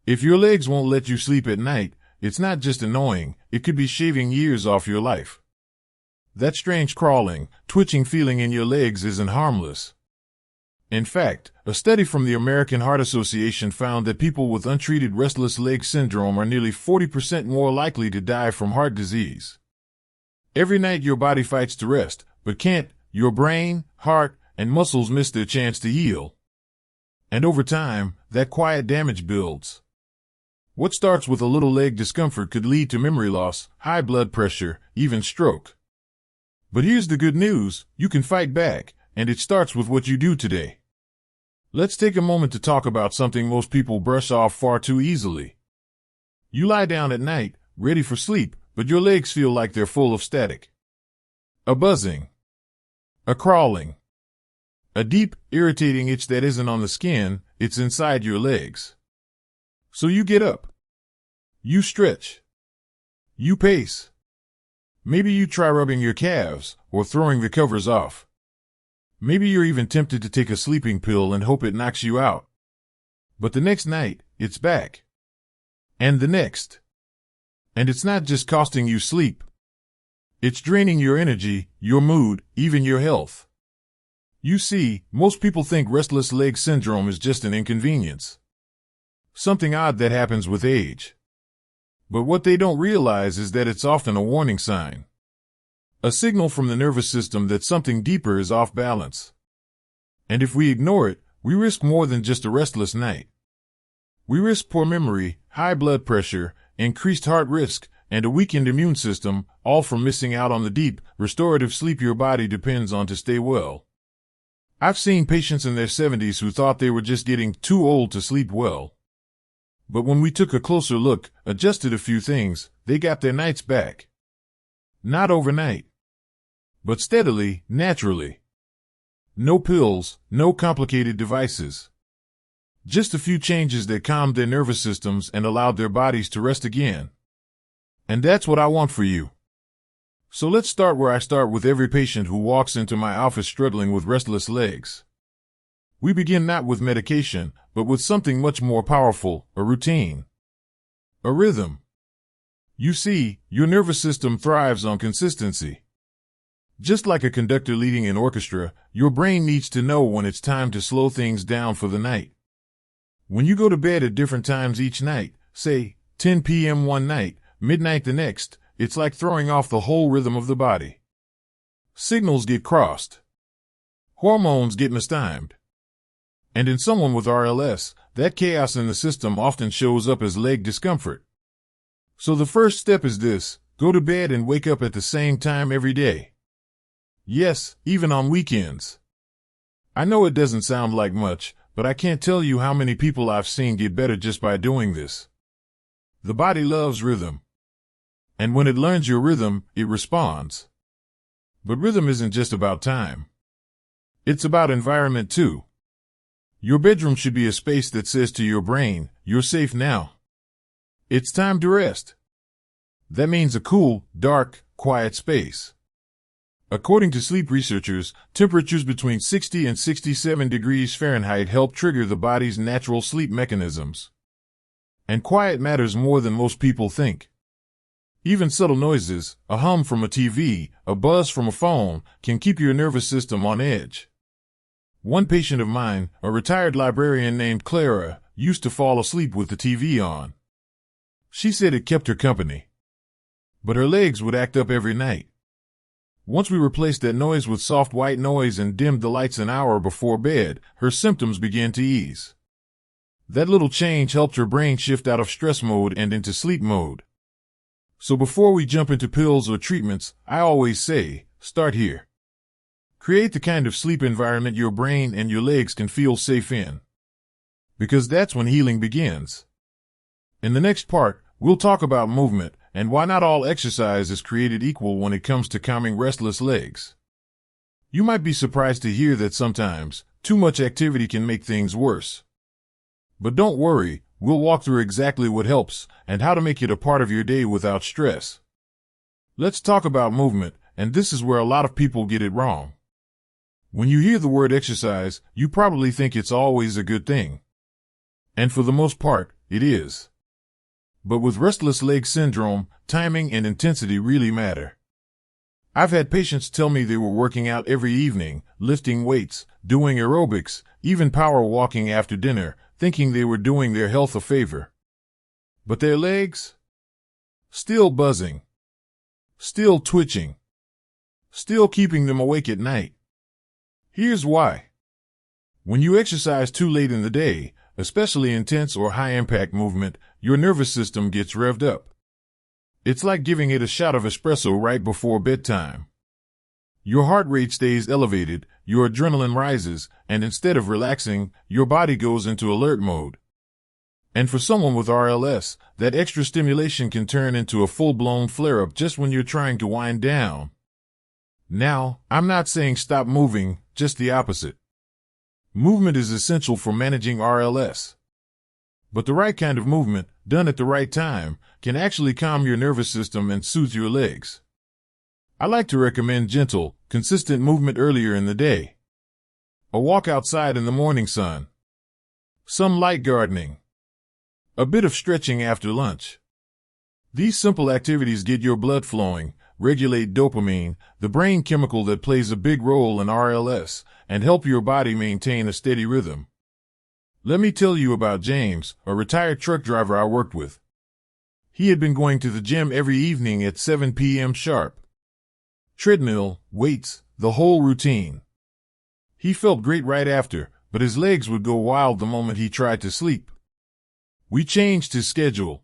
If your legs won't let you sleep at night, it's not just annoying, it could be shaving years off your life. That strange crawling, twitching feeling in your legs isn't harmless. In fact, a study from the American Heart Association found that people with untreated restless leg syndrome are nearly 40% more likely to die from heart disease. Every night your body fights to rest, but can't. Your brain, heart, and muscles miss their chance to heal. And over time, that quiet damage builds. What starts with a little leg discomfort could lead to memory loss, high blood pressure, even stroke. But here's the good news, you can fight back, and it starts with what you do today. Let's take a moment to talk about something most people brush off far too easily. You lie down at night, ready for sleep, but your legs feel like they're full of static. A buzzing. A crawling. A deep, irritating itch that isn't on the skin, it's inside your legs. So you get up. You stretch. You pace. Maybe you try rubbing your calves, or throwing the covers off. Maybe you're even tempted to take a sleeping pill and hope it knocks you out. But the next night, it's back. And the next. And it's not just costing you sleep. It's draining your energy, your mood, even your health. You see, most people think restless leg syndrome is just an inconvenience. Something odd that happens with age. But what they don't realize is that it's often a warning sign. A signal from the nervous system that something deeper is off balance. And if we ignore it, we risk more than just a restless night. We risk poor memory, high blood pressure, increased heart risk, and a weakened immune system, all from missing out on the deep, restorative sleep your body depends on to stay well. I've seen patients in their 70s who thought they were just getting too old to sleep well. But when we took a closer look, adjusted a few things, they got their nights back. Not overnight, but steadily, naturally. No pills, no complicated devices. Just a few changes that calmed their nervous systems and allowed their bodies to rest again. And that's what I want for you. So let's start where I start with every patient who walks into my office struggling with restless legs. We begin not with medication, but with something much more powerful, a routine. A rhythm. You see, your nervous system thrives on consistency. Just like a conductor leading an orchestra, your brain needs to know when it's time to slow things down for the night. When you go to bed at different times each night, say 10 p.m. one night, midnight the next, it's like throwing off the whole rhythm of the body. Signals get crossed. Hormones get mistimed. And in someone with RLS, that chaos in the system often shows up as leg discomfort. So the first step is this: go to bed and wake up at the same time every day. Yes, even on weekends. I know it doesn't sound like much, but I can't tell you how many people I've seen get better just by doing this. The body loves rhythm. And when it learns your rhythm, it responds. But rhythm isn't just about time. It's about environment too. Your bedroom should be a space that says to your brain, you're safe now. It's time to rest. That means a cool, dark, quiet space. According to sleep researchers, temperatures between 60 and 67 degrees Fahrenheit help trigger the body's natural sleep mechanisms. And quiet matters more than most people think. Even subtle noises, a hum from a TV, a buzz from a phone, can keep your nervous system on edge. One patient of mine, a retired librarian named Clara, used to fall asleep with the TV on. She said it kept her company. But her legs would act up every night. Once we replaced that noise with soft white noise and dimmed the lights an hour before bed, her symptoms began to ease. That little change helped her brain shift out of stress mode and into sleep mode. So before we jump into pills or treatments, I always say, start here. Create the kind of sleep environment your brain and your legs can feel safe in. Because that's when healing begins. In the next part, we'll talk about movement and why not all exercise is created equal when it comes to calming restless legs. You might be surprised to hear that sometimes, too much activity can make things worse. But don't worry, we'll walk through exactly what helps and how to make it a part of your day without stress. Let's talk about movement, and this is where a lot of people get it wrong. When you hear the word exercise, you probably think it's always a good thing. And for the most part, it is. But with restless leg syndrome, timing and intensity really matter. I've had patients tell me they were working out every evening, lifting weights, doing aerobics, even power walking after dinner, thinking they were doing their health a favor. But their legs? Still buzzing. Still twitching. Still keeping them awake at night. Here's why. When you exercise too late in the day, especially intense or high-impact movement, your nervous system gets revved up. It's like giving it a shot of espresso right before bedtime. Your heart rate stays elevated, your adrenaline rises, and instead of relaxing, your body goes into alert mode. And for someone with RLS, that extra stimulation can turn into a full-blown flare-up just when you're trying to wind down. Now, I'm not saying stop moving, just the opposite. Movement is essential for managing RLS. But the right kind of movement, done at the right time, can actually calm your nervous system and soothe your legs. I like to recommend gentle, consistent movement earlier in the day. A walk outside in the morning sun. Some light gardening. A bit of stretching after lunch. These simple activities get your blood flowing, regulate dopamine, the brain chemical that plays a big role in RLS, and help your body maintain a steady rhythm. Let me tell you about James, a retired truck driver I worked with. He had been going to the gym every evening at 7 p.m. sharp. Treadmill, weights, the whole routine. He felt great right after, but his legs would go wild the moment he tried to sleep. We changed his schedule.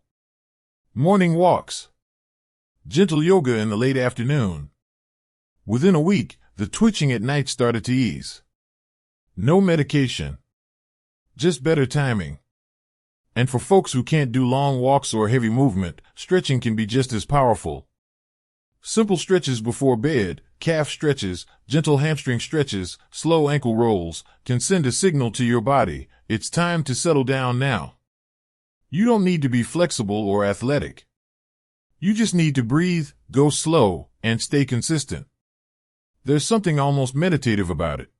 Morning walks. Gentle yoga in the late afternoon. Within a week, the twitching at night started to ease. No medication. Just better timing. And for folks who can't do long walks or heavy movement, stretching can be just as powerful. Simple stretches before bed, calf stretches, gentle hamstring stretches, slow ankle rolls, can send a signal to your body, it's time to settle down now. You don't need to be flexible or athletic. You just need to breathe, go slow, and stay consistent. There's something almost meditative about it.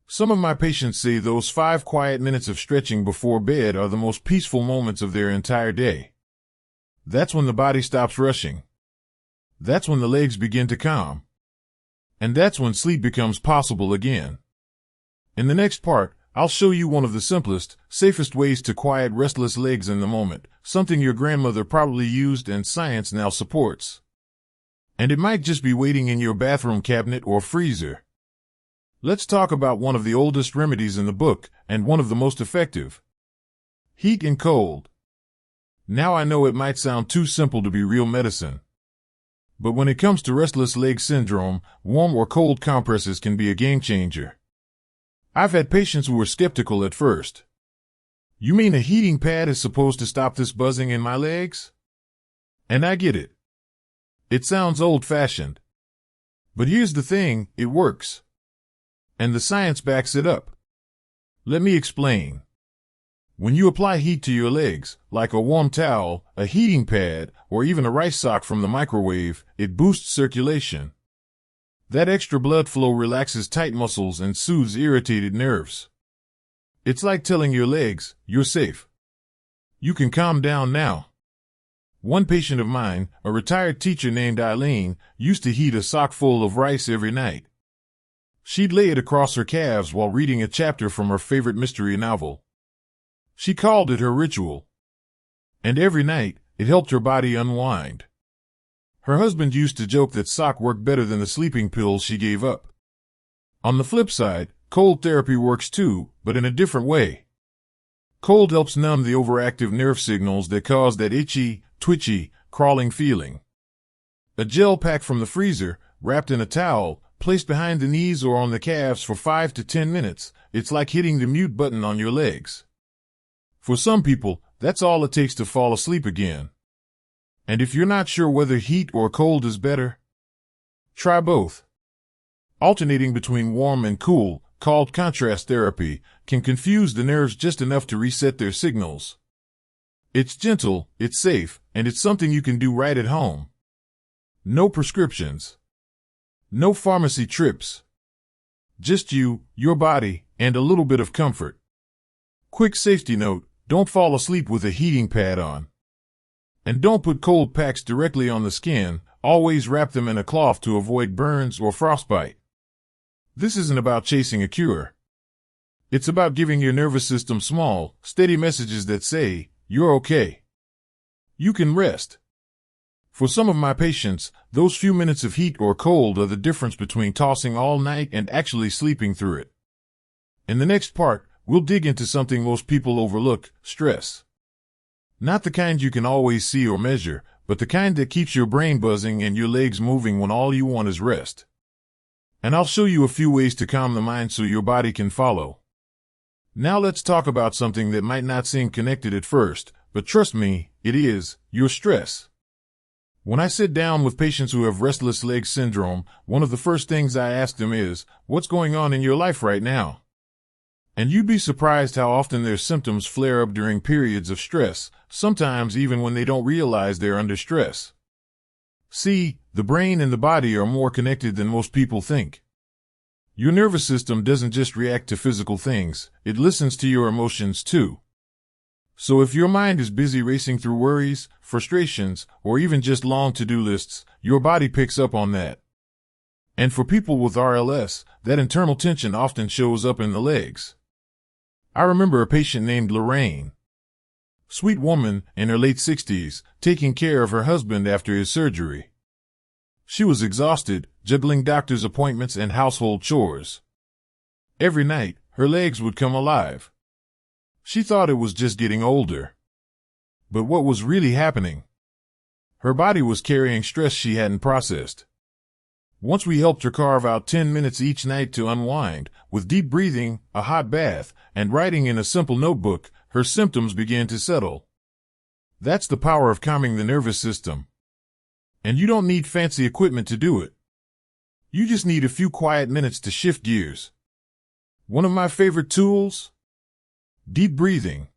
Some of my patients say those 5 quiet minutes of stretching before bed are the most peaceful moments of their entire day. That's when the body stops rushing. That's when the legs begin to calm. And that's when sleep becomes possible again. In the next part, I'll show you one of the simplest, safest ways to quiet restless legs in the moment, something your grandmother probably used and science now supports. And it might just be waiting in your bathroom cabinet or freezer. Let's talk about one of the oldest remedies in the book, and one of the most effective. Heat and cold. Now I know it might sound too simple to be real medicine. But when it comes to restless leg syndrome, warm or cold compresses can be a game changer. I've had patients who were skeptical at first. You mean a heating pad is supposed to stop this buzzing in my legs? And I get it. It sounds old-fashioned. But here's the thing, it works. And the science backs it up. Let me explain. When you apply heat to your legs, like a warm towel, a heating pad, or even a rice sock from the microwave, it boosts circulation. That extra blood flow relaxes tight muscles and soothes irritated nerves. It's like telling your legs, you're safe. You can calm down now. One patient of mine, a retired teacher named Eileen, used to heat a sock full of rice every night. She'd lay it across her calves while reading a chapter from her favorite mystery novel. She called it her ritual. And every night, it helped her body unwind. Her husband used to joke that sock worked better than the sleeping pills she gave up. On the flip side, cold therapy works too, but in a different way. Cold helps numb the overactive nerve signals that cause that itchy, twitchy, crawling feeling. A gel pack from the freezer, wrapped in a towel, placed behind the knees or on the calves for 5 to 10 minutes, it's like hitting the mute button on your legs. For some people, that's all it takes to fall asleep again. And if you're not sure whether heat or cold is better, try both. Alternating between warm and cool, called contrast therapy, can confuse the nerves just enough to reset their signals. It's gentle, it's safe, and it's something you can do right at home. No prescriptions. No pharmacy trips. Just you, your body, and a little bit of comfort. Quick safety note, Don't fall asleep with a heating pad on. And don't put cold packs directly on the skin. Always wrap them in a cloth to avoid burns or frostbite. This isn't about chasing a cure. It's about giving your nervous system small, steady messages that say, you're okay. You can rest. For some of my patients, those few minutes of heat or cold are the difference between tossing all night and actually sleeping through it. In the next part, we'll dig into something most people overlook: stress. Not the kind you can always see or measure, but the kind that keeps your brain buzzing and your legs moving when all you want is rest. And I'll show you a few ways to calm the mind so your body can follow. Now let's talk about something that might not seem connected at first, but trust me, it is: your stress. When I sit down with patients who have restless leg syndrome, one of the first things I ask them is, what's going on in your life right now? And you'd be surprised how often their symptoms flare up during periods of stress, sometimes even when they don't realize they're under stress. See, the brain and the body are more connected than most people think. Your nervous system doesn't just react to physical things, it listens to your emotions too. So if your mind is busy racing through worries, frustrations, or even just long to-do lists, your body picks up on that. And for people with RLS, that internal tension often shows up in the legs. I remember a patient named Lorraine. Sweet woman, in her late 60s, taking care of her husband after his surgery. She was exhausted, juggling doctor's appointments and household chores. Every night, her legs would come alive. She thought it was just getting older. But what was really happening? Her body was carrying stress she hadn't processed. Once we helped her carve out 10 minutes each night to unwind, with deep breathing, a hot bath, and writing in a simple notebook, her symptoms began to settle. That's the power of calming the nervous system. And you don't need fancy equipment to do it. You just need a few quiet minutes to shift gears. One of my favorite tools? Deep breathing.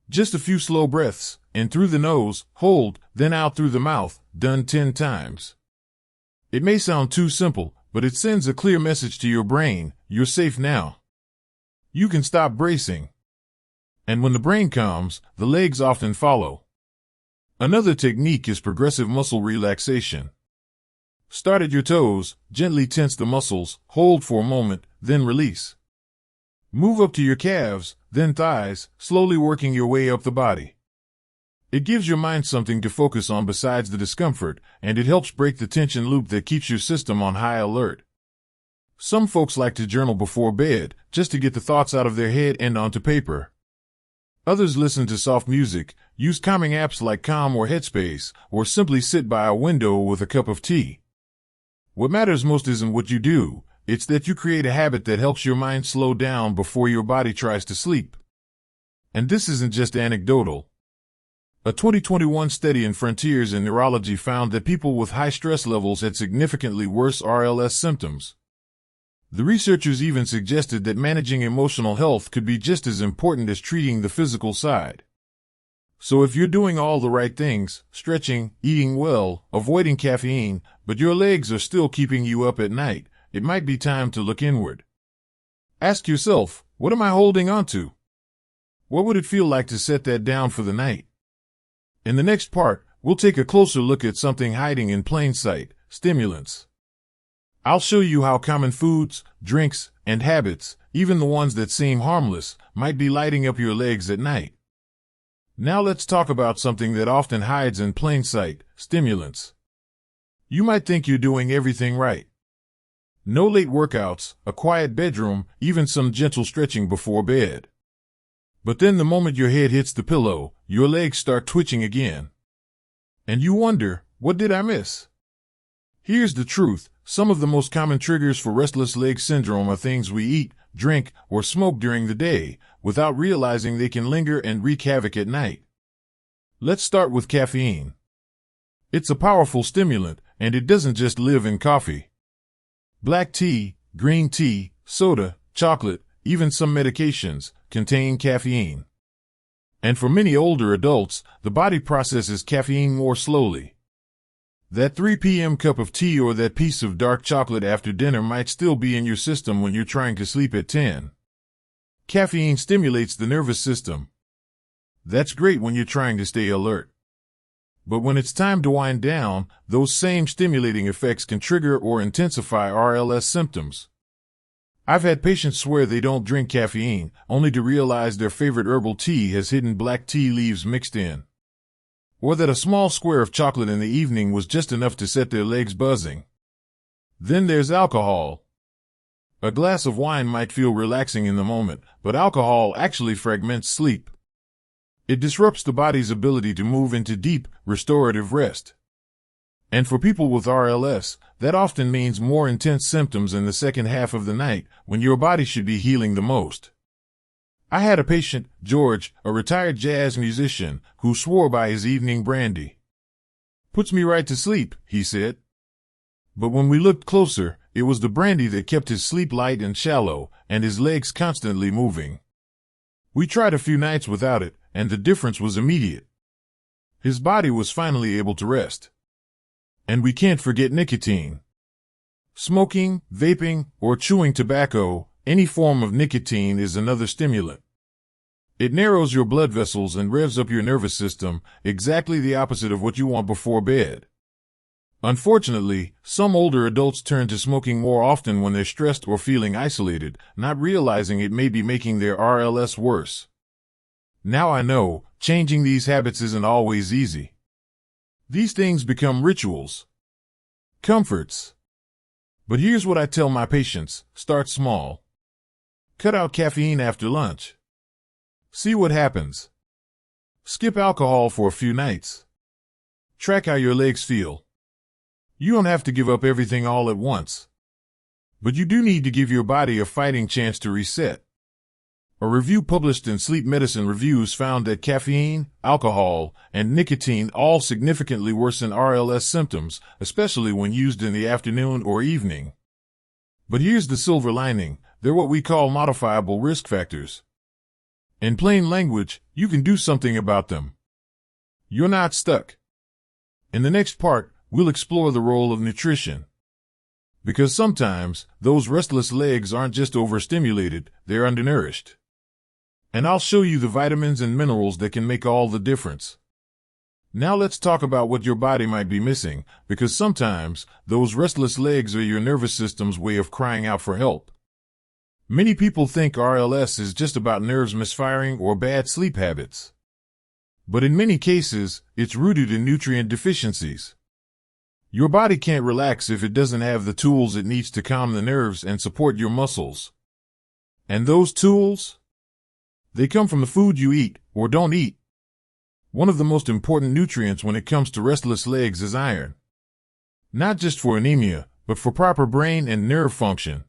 Just a few slow breaths, in through the nose, hold, then out through the mouth, done 10 times. It may sound too simple, but it sends a clear message to your brain: you're safe now. You can stop bracing. And when the brain calms, the legs often follow. Another technique is progressive muscle relaxation. Start at your toes, gently tense the muscles, hold for a moment, then release. Move up to your calves, then thighs, slowly working your way up the body. It gives your mind something to focus on besides the discomfort, and it helps break the tension loop that keeps your system on high alert. Some folks like to journal before bed, just to get the thoughts out of their head and onto paper. Others listen to soft music, use calming apps like Calm or Headspace, or simply sit by a window with a cup of tea. What matters most isn't what you do, it's that you create a habit that helps your mind slow down before your body tries to sleep. And this isn't just anecdotal. A 2021 study in Frontiers in Neurology found that people with high stress levels had significantly worse RLS symptoms. The researchers even suggested that managing emotional health could be just as important as treating the physical side. So if you're doing all the right things, stretching, eating well, avoiding caffeine, but your legs are still keeping you up at night, it might be time to look inward. Ask yourself, what am I holding on to? What would it feel like to set that down for the night? In the next part, we'll take a closer look at something hiding in plain sight: stimulants. I'll show you how common foods, drinks, and habits, even the ones that seem harmless, might be lighting up your legs at night. Now let's talk about something that often hides in plain sight: stimulants. You might think you're doing everything right. No late workouts, a quiet bedroom, even some gentle stretching before bed. But then the moment your head hits the pillow, your legs start twitching again. And you wonder, what did I miss? Here's the truth: some of the most common triggers for restless leg syndrome are things we eat, drink, or smoke during the day, without realizing they can linger and wreak havoc at night. Let's start with caffeine. It's a powerful stimulant, and it doesn't just live in coffee. Black tea, green tea, soda, chocolate, even some medications, contain caffeine. And for many older adults, the body processes caffeine more slowly. That 3 p.m. cup of tea or that piece of dark chocolate after dinner might still be in your system when you're trying to sleep at 10. Caffeine stimulates the nervous system. That's great when you're trying to stay alert. But when it's time to wind down, those same stimulating effects can trigger or intensify RLS symptoms. I've had patients swear they don't drink caffeine, only to realize their favorite herbal tea has hidden black tea leaves mixed in. Or that a small square of chocolate in the evening was just enough to set their legs buzzing. Then there's alcohol. A glass of wine might feel relaxing in the moment, but alcohol actually fragments sleep. It disrupts the body's ability to move into deep, restorative rest. And for people with RLS, that often means more intense symptoms in the second half of the night, when your body should be healing the most. I had a patient, George, a retired jazz musician, who swore by his evening brandy. "Puts me right to sleep," he said. But when we looked closer, it was the brandy that kept his sleep light and shallow, and his legs constantly moving. We tried a few nights without it, and the difference was immediate. His body was finally able to rest. And we can't forget nicotine. Smoking, vaping, or chewing tobacco, any form of nicotine is another stimulant. It narrows your blood vessels and revs up your nervous system, exactly the opposite of what you want before bed. Unfortunately, some older adults turn to smoking more often when they're stressed or feeling isolated, not realizing it may be making their RLS worse. Now I know, changing these habits isn't always easy. These things become rituals. Comforts. But here's what I tell my patients: start small. Cut out caffeine after lunch. See what happens. Skip alcohol for a few nights. Track how your legs feel. You don't have to give up everything all at once. But you do need to give your body a fighting chance to reset. A review published in Sleep Medicine Reviews found that caffeine, alcohol, and nicotine all significantly worsen RLS symptoms, especially when used in the afternoon or evening. But here's the silver lining: they're what we call modifiable risk factors. In plain language, you can do something about them. You're not stuck. In the next part, we'll explore the role of nutrition. Because sometimes, those restless legs aren't just overstimulated, they're undernourished. And I'll show you the vitamins and minerals that can make all the difference. Now let's talk about what your body might be missing, because sometimes, those restless legs are your nervous system's way of crying out for help. Many people think RLS is just about nerves misfiring or bad sleep habits. But in many cases, it's rooted in nutrient deficiencies. Your body can't relax if it doesn't have the tools it needs to calm the nerves and support your muscles. And those tools? They come from the food you eat, or don't eat. One of the most important nutrients when it comes to restless legs is iron. Not just for anemia, but for proper brain and nerve function.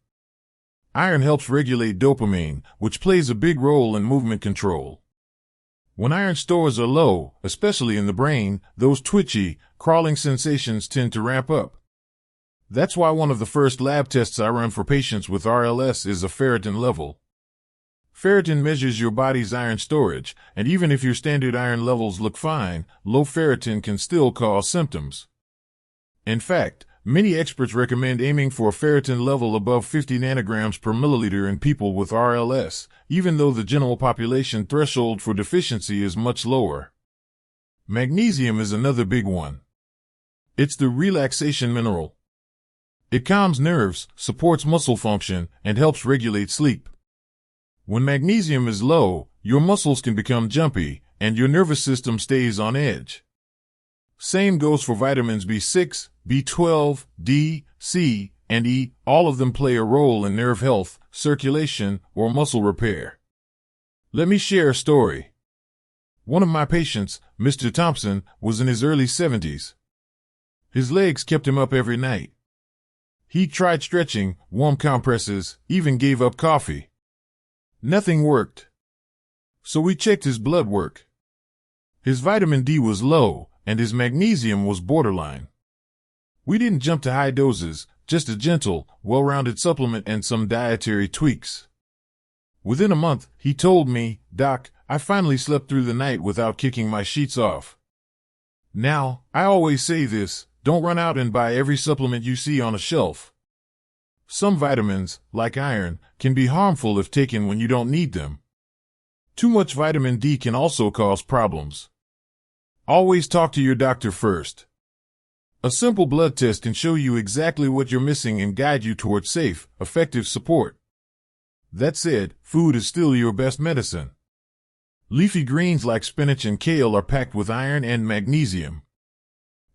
Iron helps regulate dopamine, which plays a big role in movement control. When iron stores are low, especially in the brain, those twitchy, crawling sensations tend to ramp up. That's why one of the first lab tests I run for patients with RLS is a ferritin level. Ferritin measures your body's iron storage, and even if your standard iron levels look fine, low ferritin can still cause symptoms. In fact, many experts recommend aiming for a ferritin level above 50 nanograms per milliliter in people with RLS, even though the general population threshold for deficiency is much lower. Magnesium is another big one. It's the relaxation mineral. It calms nerves, supports muscle function, and helps regulate sleep. When magnesium is low, your muscles can become jumpy, and your nervous system stays on edge. Same goes for vitamins B6, B12, D, C, and E. All of them play a role in nerve health, circulation, or muscle repair. Let me share a story. One of my patients, Mr. Thompson, was in his early 70s. His legs kept him up every night. He tried stretching, warm compresses, even gave up coffee. Nothing worked. So we checked his blood work. His vitamin D was low, and his magnesium was borderline. We didn't jump to high doses, just a gentle, well-rounded supplement and some dietary tweaks. Within a month, he told me, "Doc, I finally slept through the night without kicking my sheets off." Now, I always say this: don't run out and buy every supplement you see on a shelf. Some vitamins, like iron, can be harmful if taken when you don't need them. Too much vitamin D can also cause problems. Always talk to your doctor first. A simple blood test can show you exactly what you're missing and guide you towards safe, effective support. That said, food is still your best medicine. Leafy greens like spinach and kale are packed with iron and magnesium.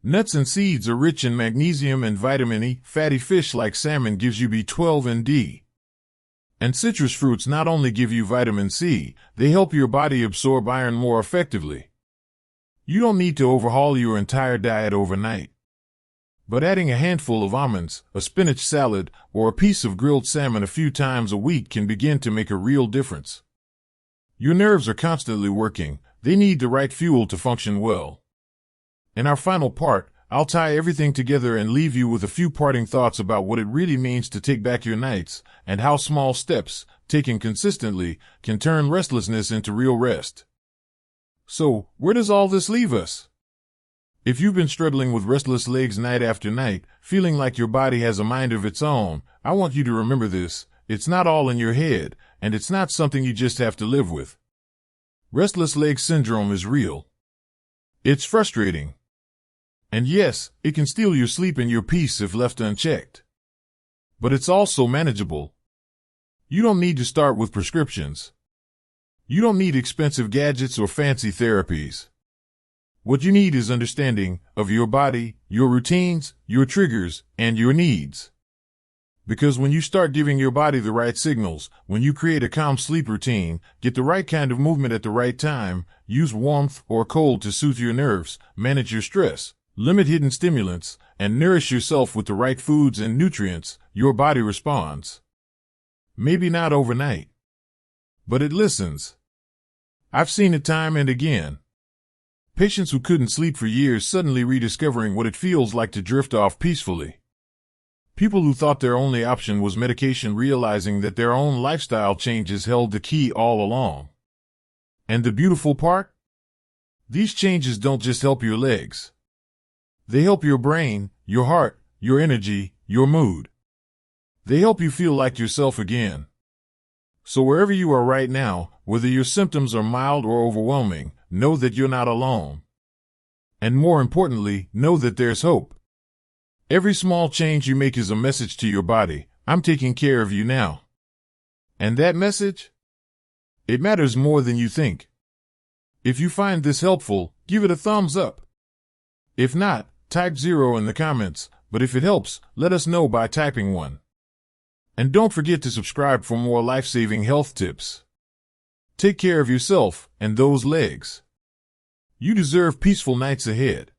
Nuts and seeds are rich in magnesium and vitamin E. Fatty fish like salmon gives you B12 and D. And citrus fruits not only give you vitamin C, they help your body absorb iron more effectively. You don't need to overhaul your entire diet overnight. But adding a handful of almonds, a spinach salad, or a piece of grilled salmon a few times a week can begin to make a real difference. Your nerves are constantly working. They need the right fuel to function well. In our final part, I'll tie everything together and leave you with a few parting thoughts about what it really means to take back your nights and how small steps, taken consistently, can turn restlessness into real rest. So, where does all this leave us? If you've been struggling with restless legs night after night, feeling like your body has a mind of its own, I want you to remember this: it's not all in your head, and it's not something you just have to live with. Restless Legs Syndrome is real. It's frustrating. And yes, it can steal your sleep and your peace if left unchecked. But it's also manageable. You don't need to start with prescriptions. You don't need expensive gadgets or fancy therapies. What you need is understanding of your body, your routines, your triggers, and your needs. Because when you start giving your body the right signals, when you create a calm sleep routine, get the right kind of movement at the right time, use warmth or cold to soothe your nerves, manage your stress, limit hidden stimulants, and nourish yourself with the right foods and nutrients, your body responds. Maybe not overnight, but it listens. I've seen it time and again. Patients who couldn't sleep for years suddenly rediscovering what it feels like to drift off peacefully. People who thought their only option was medication realizing that their own lifestyle changes held the key all along. And the beautiful part? These changes don't just help your legs. They help your brain, your heart, your energy, your mood. They help you feel like yourself again. So wherever you are right now, whether your symptoms are mild or overwhelming, know that you're not alone. And more importantly, know that there's hope. Every small change you make is a message to your body: I'm taking care of you now. And that message? It matters more than you think. If you find this helpful, give it a thumbs up. If not, type 0 in the comments, but if it helps, let us know by typing 1. And don't forget to subscribe for more life-saving health tips. Take care of yourself and those legs. You deserve peaceful nights ahead.